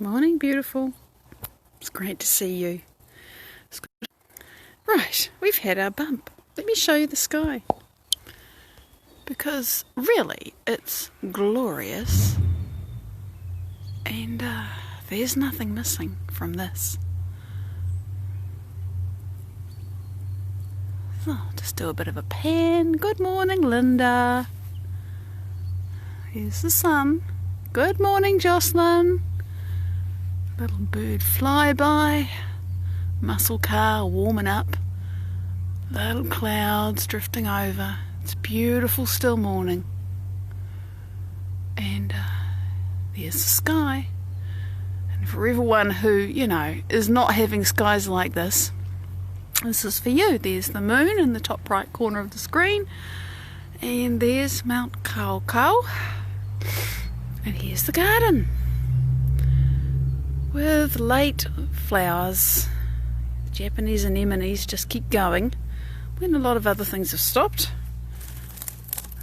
Morning, beautiful. It's great to see you. Right, we've had our bump. Let me show you the sky. Because really, it's glorious. And there's nothing missing from this. So I'll just do a bit of a pan. Good morning, Linda. Here's the sun. Good morning, Jocelyn. Little bird flyby. Muscle car warming up. Little clouds drifting over. It's beautiful still morning. And there's the sky. And for everyone who, is not having skies like this is for you. There's the moon in the top right corner of the screen. And there's Mount Kaukau. And here's the garden. With late flowers. The Japanese anemones just keep going when a lot of other things have stopped.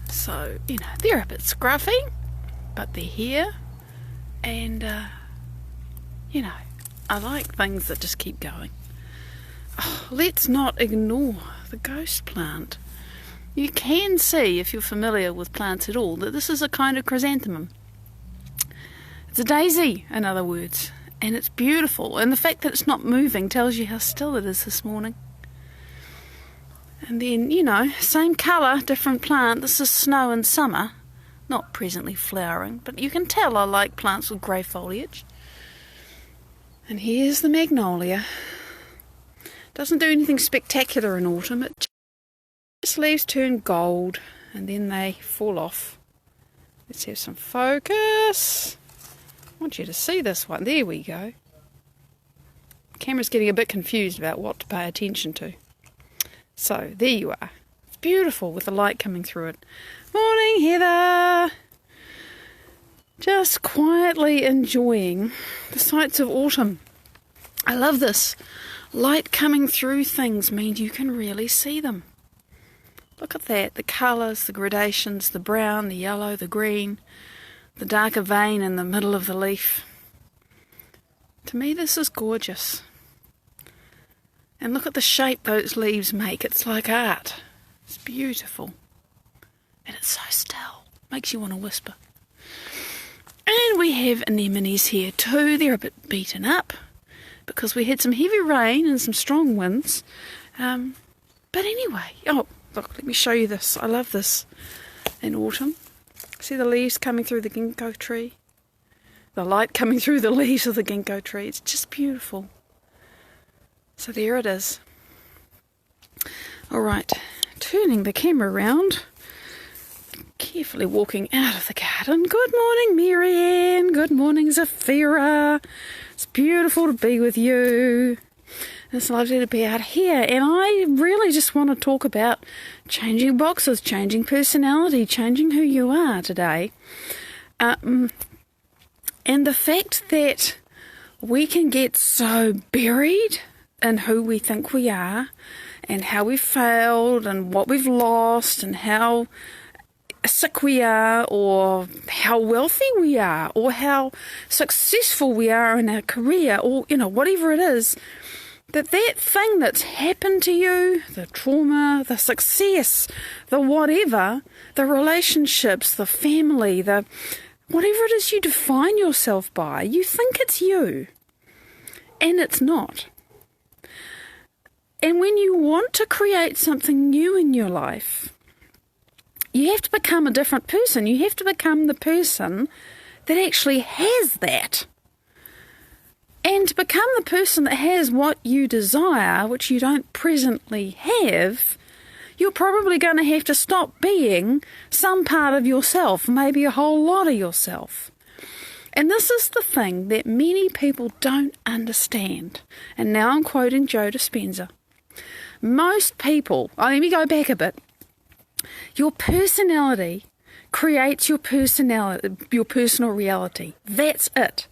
So, they're a bit scruffy, but they're here. And, I like things that just keep going. Oh, let's not ignore the ghost plant. You can see, if you're familiar with plants at all, that this is a kind of chrysanthemum. It's a daisy, in other words, and it's beautiful. And the fact that it's not moving tells you how still it is this morning. And then, same colour, different plant. This is snow in summer, not presently flowering, but you can tell I like plants with grey foliage. And here's the magnolia. Doesn't do anything spectacular in autumn. It just leaves turn gold and then they fall off. Let's have some focus. I want you to see this one. There we go. The camera's getting a bit confused about what to pay attention to. So, there you are. It's beautiful with the light coming through it. Morning, Heather! Just quietly enjoying the sights of autumn. I love this. Light coming through things means you can really see them. Look at that. The colours, the gradations, the brown, the yellow, the green, the darker vein in the middle of the leaf. To me, this is gorgeous. And look at the shape those leaves make. It's like art. It's beautiful. And it's so still. Makes you want to whisper. And we have anemones here too. They're a bit beaten up because we had some heavy rain and some strong winds. But anyway, look, let me show you this. I love this in autumn. See the leaves coming through the ginkgo tree? The light coming through the leaves of the ginkgo tree. It's just beautiful. So there it is. All right, turning the camera around, carefully walking out of the garden. Good morning, Marianne. Good morning, Zafira. It's beautiful to be with you. It's lovely to be out here. And I really just want to talk about changing boxes, changing personality, changing who you are today. And the fact that we can get so buried in who we think we are and how we've failed and what we've lost and how sick we are or how wealthy we are or how successful we are in our career or, whatever it is, that thing that's happened to you, the trauma, the success, the whatever, the relationships, the family, the whatever it is you define yourself by, you think it's you. And it's not. And when you want to create something new in your life, you have to become a different person. You have to become the person that actually has that. And to become the person that has what you desire, which you don't presently have, you're probably going to have to stop being some part of yourself, maybe a whole lot of yourself. And this is the thing that many people don't understand. And now I'm quoting Joe Dispenza. Most people, let me go back a bit. Your personality creates your personality, your personal reality. That's it.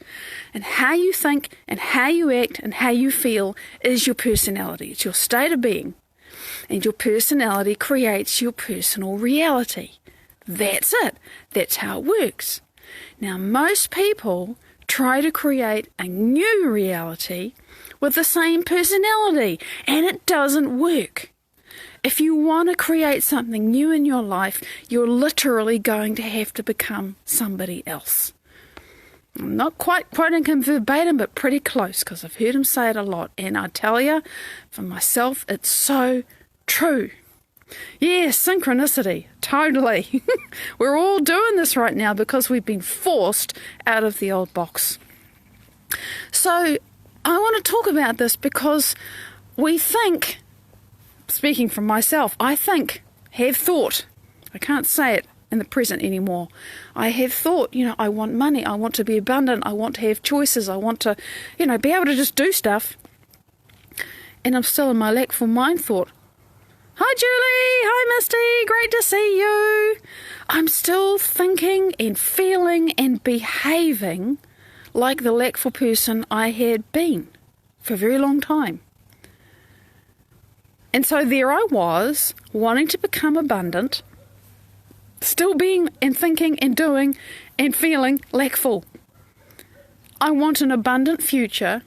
And how you think and how you act and how you feel is your personality. It's your state of being. And your personality creates your personal reality. That's it. That's how it works. Now, most people try to create a new reality with the same personality, and it doesn't work. If you want to create something new in your life, you're literally going to have to become somebody else. I'm not quite quoting him verbatim, but pretty close, because I've heard him say it a lot. And I tell you, for myself, it's so true. Yeah, synchronicity, totally. We're all doing this right now because we've been forced out of the old box. So I want to talk about this because we think, speaking from myself, I have thought, I can't say it in the present anymore. I have thought, I want money, I want to be abundant, I want to have choices, I want to, be able to just do stuff. And I'm still in my lackful mind thought, hi Julie, hi Misty, great to see you. I'm still thinking and feeling and behaving like the lackful person I had been for a very long time. And so there I was, wanting to become abundant, still being and thinking and doing and feeling lackful. I want an abundant future,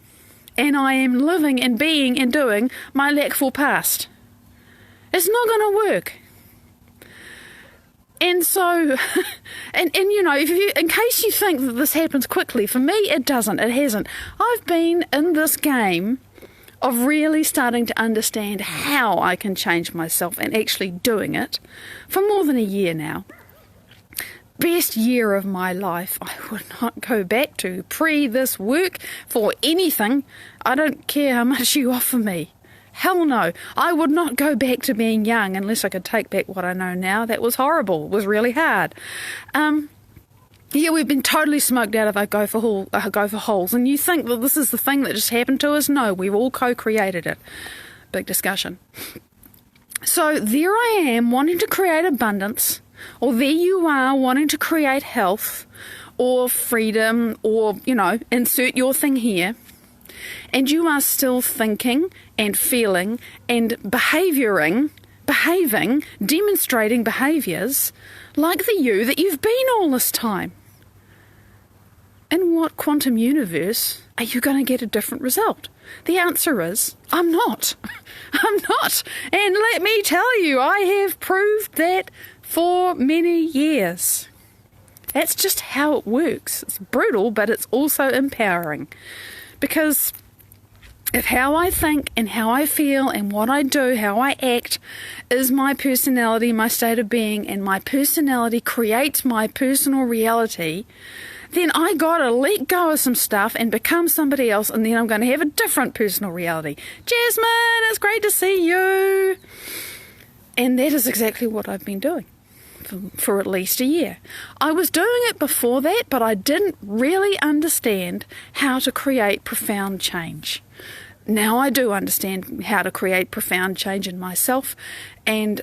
and I am living and being and doing my lackful past. It's not going to work. And so, if you, in case you think that this happens quickly, for me it doesn't, it hasn't. I've been in this game of really starting to understand how I can change myself and actually doing it for more than a year now. Best year of my life. I would not go back to pre this work for anything. I don't care how much you offer me. Hell no. I would not go back to being young unless I could take back what I know now. That was horrible. It was really hard. Yeah, we've been totally smoked out of our go for holes. And you think that this is the thing that just happened to us? No, we've all co-created it. Big discussion. So there I am wanting to create abundance, or there you are wanting to create health or freedom or, insert your thing here. And you are still thinking and feeling and behaving, demonstrating behaviours like the you that you've been all this time. In what quantum universe are you going to get a different result? The answer is, I'm not. I'm not. And let me tell you, I have proved that for many years. That's just how it works. It's brutal, but it's also empowering. Because if how I think and how I feel and what I do, how I act, is my personality, my state of being, and my personality creates my personal reality, then I gotta let go of some stuff and become somebody else, and then I'm going to have a different personal reality. Jasmine, it's great to see you. And that is exactly what I've been doing for at least a year. I was doing it before that, but I didn't really understand how to create profound change. Now I do understand how to create profound change in myself, and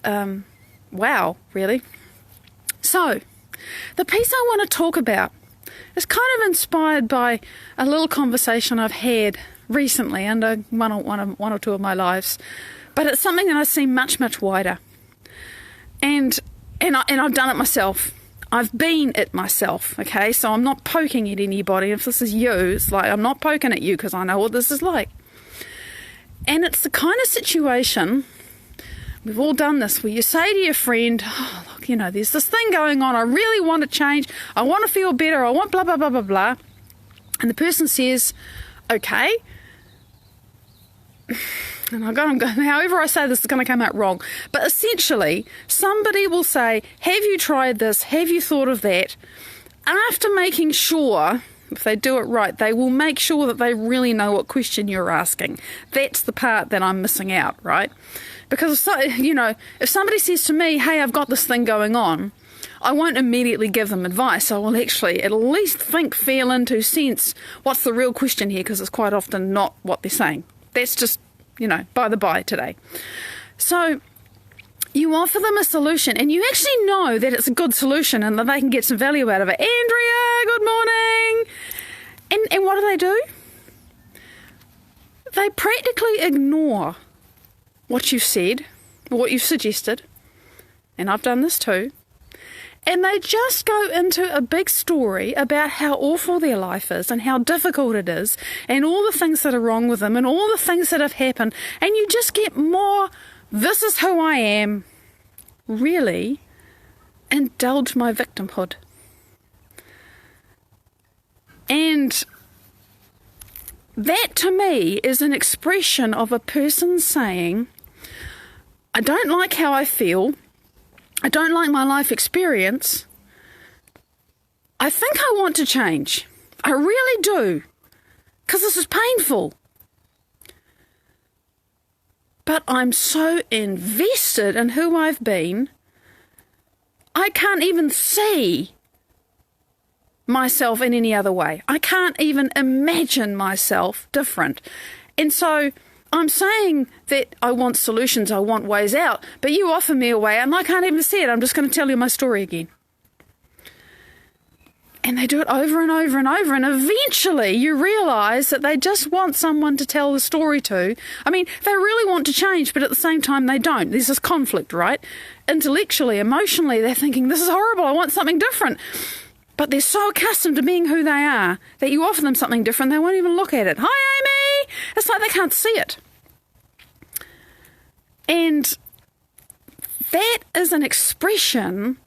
wow, really. So, the piece I want to talk about is kind of inspired by a little conversation I've had recently under one or two of my lives, but it's something that I see much, much wider. And I've done it myself. I've been it myself, okay? So I'm not poking at anybody. If this is you, it's like I'm not poking at you because I know what this is like. And it's the kind of situation, we've all done this, where you say to your friend, oh, look, there's this thing going on. I really want to change. I want to feel better. I want blah, blah, blah, blah, blah. And the person says, okay. And however I say this is going to come out wrong. But essentially, somebody will say, have you tried this? Have you thought of that? After making sure, if they do it right, they will make sure that they really know what question you're asking. That's the part that I'm missing out, right? Because, if somebody says to me, hey, I've got this thing going on, I won't immediately give them advice. I will actually at least think, feel into, sense what's the real question here, because it's quite often not what they're saying. That's just, by the by today. So you offer them a solution, and you actually know that it's a good solution and that they can get some value out of it. Andrea, good morning. And what do? They practically ignore what you've said, or what you've suggested, and I've done this too, And they just go into a big story about how awful their life is and how difficult it is and all the things that are wrong with them and all the things that have happened. And you just get more, this is who I am. Really indulge my victimhood. And that to me is an expression of a person saying, I don't like how I feel. I don't like my life experience. I think I want to change. I really do. Because this is painful. But I'm so invested in who I've been, I can't even see myself in any other way. I can't even imagine myself different. And so I'm saying that I want solutions, I want ways out, but you offer me a way and I can't even see it. I'm just going to tell you my story again. And they do it over and over and over, and eventually you realise that they just want someone to tell the story to. I mean, they really want to change, but at the same time they don't. There's this conflict, right? Intellectually, emotionally, they're thinking, this is horrible, I want something different. But they're so accustomed to being who they are that you offer them something different, they won't even look at it. Hi, Amy! It's like they can't see it. And that is an expression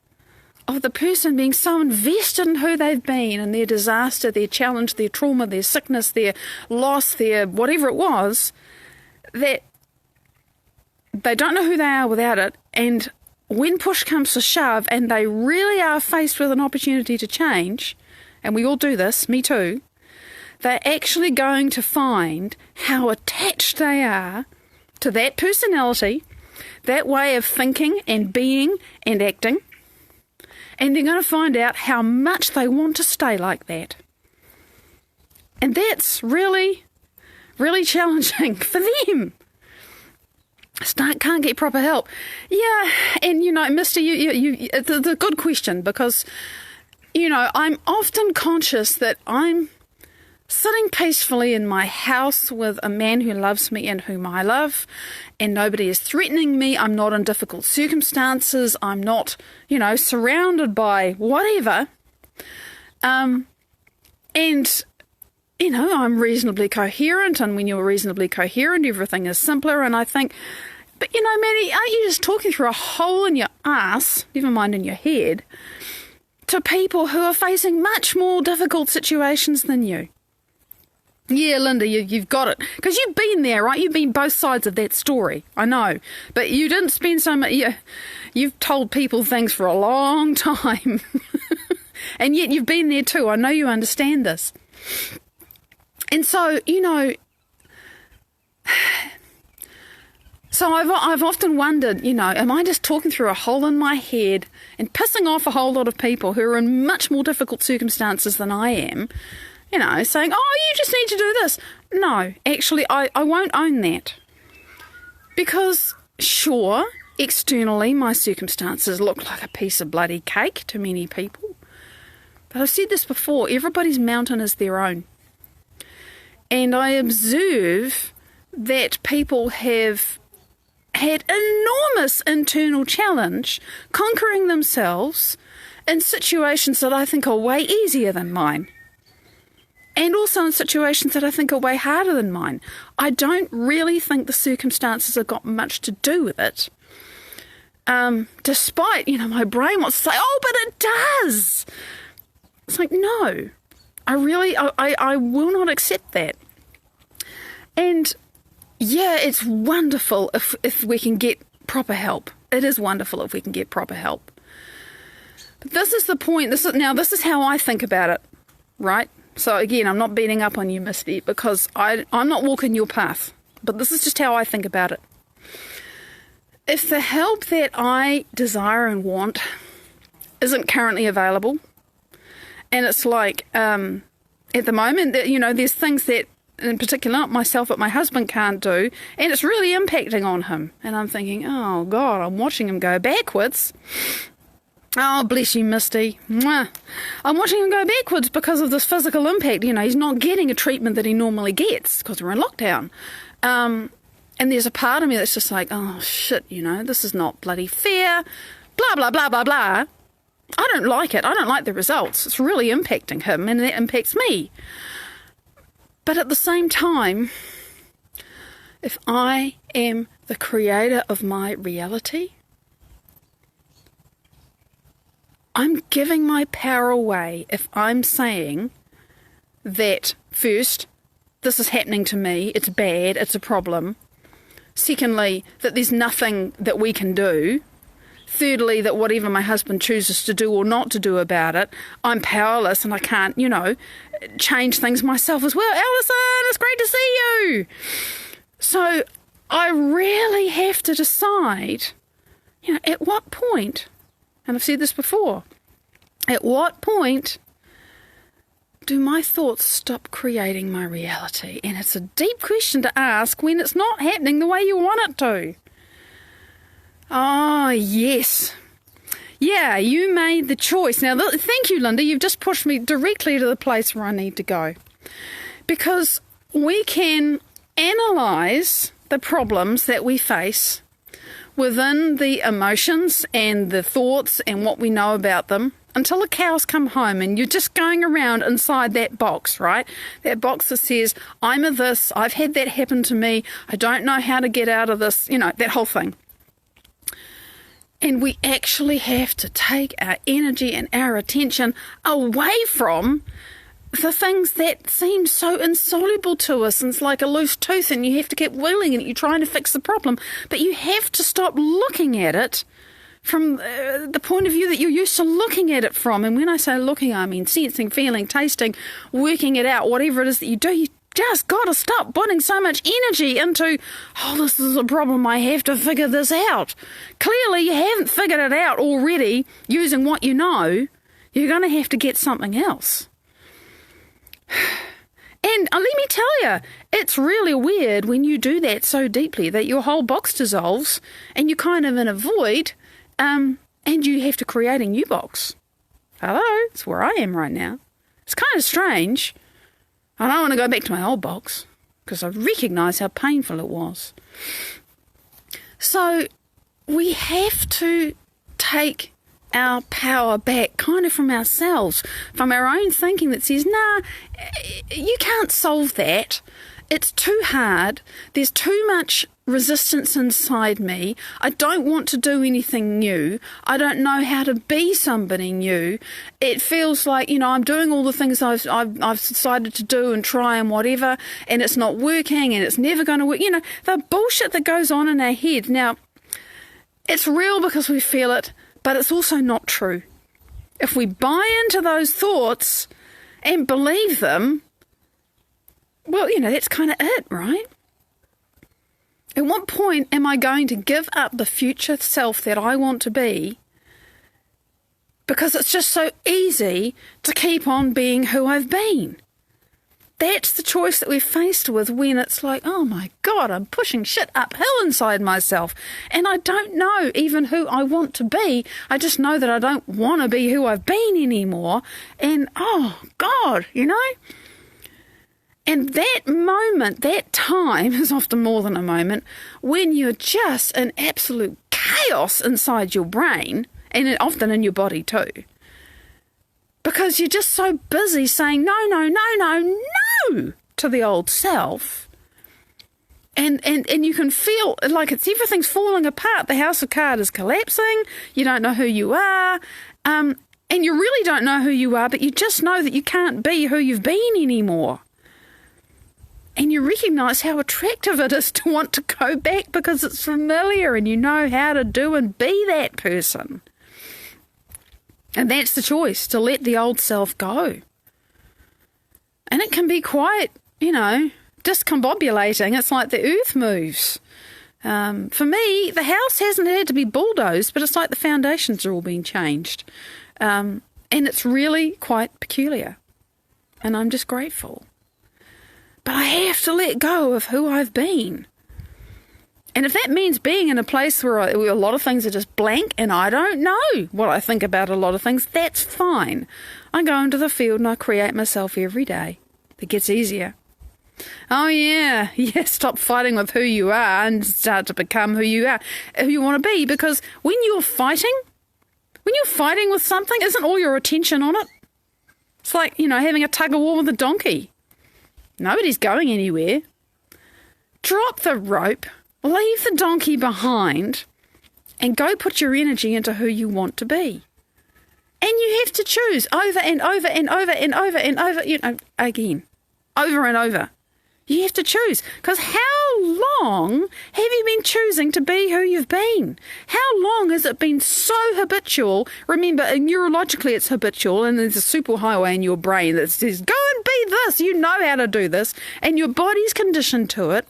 of the person being so invested in who they've been and their disaster, their challenge, their trauma, their sickness, their loss, their whatever it was, that they don't know who they are without it. And when push comes to shove and they really are faced with an opportunity to change, and we all do this, me too, they're actually going to find how attached they are to that personality, that way of thinking and being and acting. And they're going to find out how much they want to stay like that. And that's really, really challenging for them. Can't get proper help. Yeah, and Mister, it's a good question because, I'm often conscious that I'm sitting peacefully in my house with a man who loves me and whom I love, and nobody is threatening me. I'm not in difficult circumstances. I'm not, surrounded by whatever. And, I'm reasonably coherent, and when you're reasonably coherent, everything is simpler. And I think, but Maddie, aren't you just talking through a hole in your ass, never mind in your head, to people who are facing much more difficult situations than you? Yeah, Linda, you've got it. Because you've been there, right? You've been both sides of that story. I know. But you didn't spend so much... You've told people things for a long time. And yet you've been there too. I know you understand this. And so, So I've often wondered, am I just talking through a hole in my head and pissing off a whole lot of people who are in much more difficult circumstances than I am? Saying, oh, you just need to do this. No, actually, I won't own that. Because, sure, externally, my circumstances look like a piece of bloody cake to many people. But I've said this before, everybody's mountain is their own. And I observe that people have had enormous internal challenge conquering themselves in situations that I think are way easier than mine. And also in situations that I think are way harder than mine. I don't really think the circumstances have got much to do with it. Despite, my brain wants to say, oh, but it does. It's like, no, I will not accept that. And yeah, it's wonderful if we can get proper help. It is wonderful if we can get proper help. But this is the point. This is how I think about it, right? So again, I'm not beating up on you, Misty, because I'm not walking your path. But this is just how I think about it. If the help that I desire and want isn't currently available, and it's like at the moment that there's things that in particular myself but my husband can't do, and it's really impacting on him, and I'm thinking, oh God, I'm watching him go backwards. Oh, bless you, Misty. Mwah. I'm watching him go backwards because of this physical impact. He's not getting a treatment that he normally gets because we're in lockdown. And there's a part of me that's just like, oh, shit, this is not bloody fair, blah, blah, blah, blah, blah. I don't like it. I don't like the results. It's really impacting him, and that impacts me. But at the same time, if I am the creator of my reality, I'm giving my power away if I'm saying that, first, this is happening to me, it's bad, it's a problem. Secondly, that there's nothing that we can do. Thirdly, that whatever my husband chooses to do or not to do about it, I'm powerless and I can't, change things myself as well. Alison, it's great to see you. So I really have to decide, at what point, and I've said this before, at what point do my thoughts stop creating my reality? And it's a deep question to ask when it's not happening the way you want it to. Oh, yes. Yeah, you made the choice. Now, thank you, Linda. You've just pushed me directly to the place where I need to go. Because we can analyse the problems that we face within the emotions and the thoughts and what we know about them until the cows come home and you're just going around inside that box, right? That box that says, I'm a this, I've had that happen to me, I don't know how to get out of this, that whole thing. And we actually have to take our energy and our attention away from the things that seem so insoluble to us. And it's like a loose tooth and you have to keep wheeling it. You're trying to fix the problem. But you have to stop looking at it from the point of view that you're used to looking at it from. And when I say looking, I mean sensing, feeling, tasting, working it out, whatever it is that you do. You just got to stop putting so much energy into, this is a problem, I have to figure this out. Clearly, you haven't figured it out already using what you know. You're going to have to get something else. And let me tell you, it's really weird when you do that so deeply that your whole box dissolves and you're kind of in a void, and you have to create a new box. Hello, it's where I am right now. It's kind of strange. I don't want to go back to my old box because I recognise how painful it was. So we have to take our power back kind of from ourselves, from our own thinking that says, nah, you can't solve that. It's too hard. There's too much resistance inside me. I don't want to do anything new. I don't know how to be somebody new. It feels like, I'm doing all the things I've decided to do and try and whatever, and it's not working and it's never going to work. The bullshit that goes on in our head. Now, it's real because we feel it, but it's also not true. If we buy into those thoughts and believe them, well, that's kind of it, right? At what point am I going to give up the future self that I want to be because it's just so easy to keep on being who I've been? That's the choice that we're faced with when it's like, oh my God, I'm pushing shit uphill inside myself and I don't know even who I want to be. I just know that I don't want to be who I've been anymore. And oh God, And that moment, that time is often more than a moment when you're just in absolute chaos inside your brain and often in your body too. Because you're just so busy saying no, no, no, no, no to the old self. And you can feel like everything's falling apart. The house of cards is collapsing. You don't know who you are. And you really don't know who you are, but you just know that you can't be who you've been anymore. And you recognise how attractive it is to want to go back because it's familiar and you know how to do and be that person. And that's the choice, to let the old self go. And it can be quite, discombobulating. It's like the earth moves. For me, the house hasn't had to be bulldozed, but it's like the foundations are all being changed. And it's really quite peculiar. And I'm just grateful. But I have to let go of who I've been. And if that means being in a place where a lot of things are just blank and I don't know what I think about a lot of things, that's fine. I go into the field and I create myself every day. It gets easier. Oh yeah, stop fighting with who you are and start to become who you are, who you want to be. Because when you're fighting When you're fighting with something, isn't all your attention on it? It's like, having a tug of war with a donkey. Nobody's going anywhere. Drop the rope, leave the donkey behind, and go put your energy into who you want to be. And you have to choose over and over and over and over and over, again, over and over. You have to choose, because how long have you been choosing to be who you've been? How long has it been so habitual? Remember, neurologically it's habitual, and there's a superhighway in your brain that says, go and be this, you know how to do this, and your body's conditioned to it.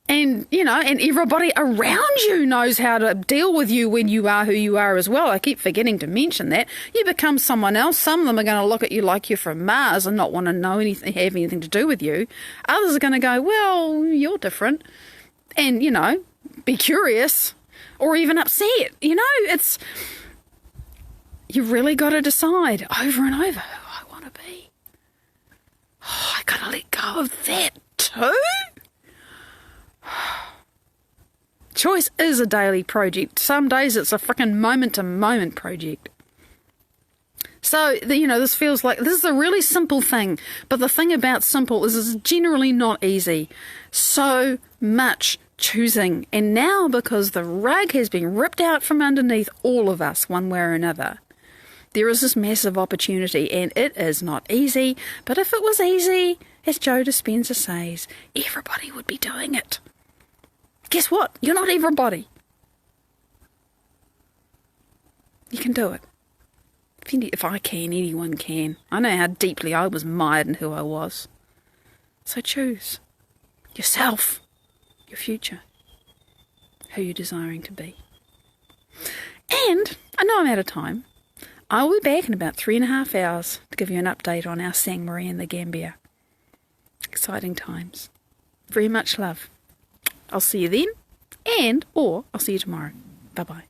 And, and everybody around you knows how to deal with you when you are who you are as well. I keep forgetting to mention that. You become someone else. Some of them are going to look at you like you're from Mars and not want to know anything, have anything to do with you. Others are going to go, well, you're different. And, be curious or even upset. It's, you've really got to decide over and over who I want to be. Oh, I got to let go of that too. Choice is a daily project. Some days it's a freaking moment-to-moment project. So, this feels like, this is a really simple thing. But the thing about simple is it's generally not easy. So much choosing. And now, because the rug has been ripped out from underneath all of us one way or another, there is this massive opportunity. And it is not easy. But if it was easy, as Joe Dispenza says, everybody would be doing it. Guess what? You're not everybody. You can do it. If I can, anyone can. I know how deeply I was mired in who I was. So choose yourself, your future, who you're desiring to be. And I know I'm out of time. I'll be back in about 3.5 hours to give you an update on our Sang Marie in the Gambia. Exciting times. Very much love. I'll see you then, or I'll see you tomorrow. Bye-bye.